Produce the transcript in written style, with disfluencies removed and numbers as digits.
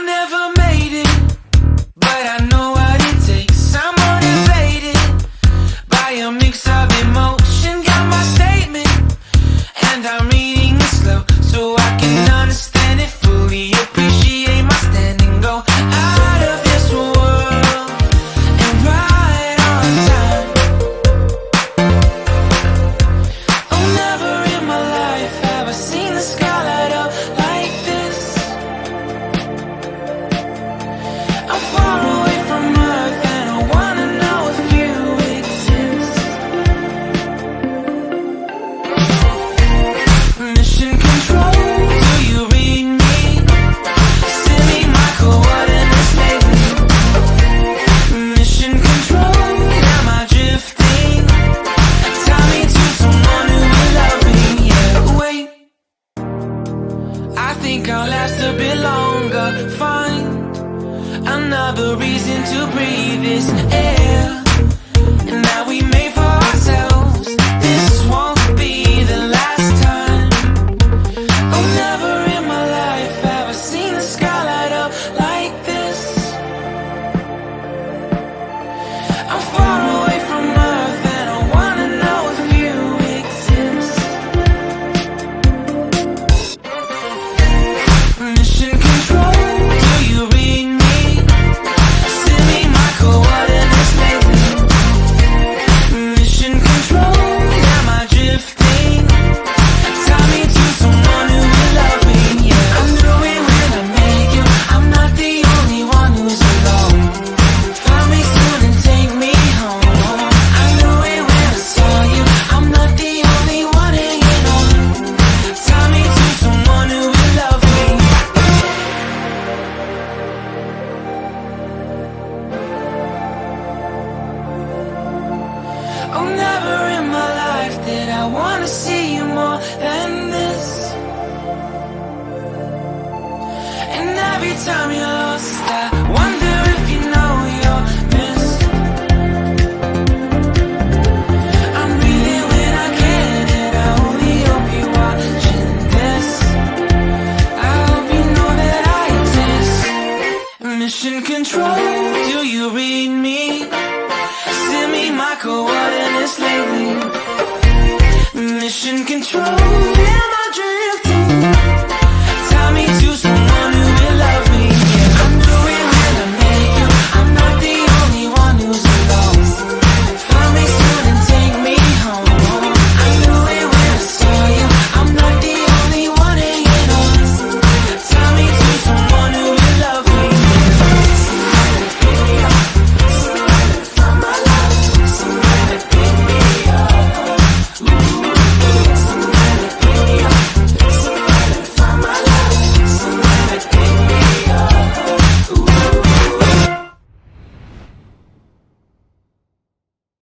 never made it, but I know what it takes. I'm motivated by a mix of emotion. Got my statement, and I'm reading it slow so I can understand it fully. Appreciate my standing, go out of this world and right on time. Oh, never in my life have I seen the sky light up like this. I'm far away from Earth and I wanna know if you exist. Mission control, do you read me? Send me my coordinates lately. Mission control, am I drifting? Tie me to someone who will love me. Yeah, wait, I think I'll last a bit longer. Find another reason to breathe this air, and that we made for ourselves. This won't be the last time. Oh, never in my life have I seen the sky light up like this. I'm far away from Earth and I wanna know if you exist. Mission control, do you read me? Send me my coordinates lately. Mission control, am I drifting? Tie me to someone who will love me. Yeah, I knew it when I met you. I'm not the only one who's alone. Find me soon and take me home. I knew it when I saw you. I'm not the only one hanging on. Tie me to someone who will love me. Oh, never in my life did I wanna see you more than this. And every time you're lost, I wonder if you know you're missed. I'm breathing when I can, and I only hope you're watching this. I hope you know that I exist. Mission control, do you read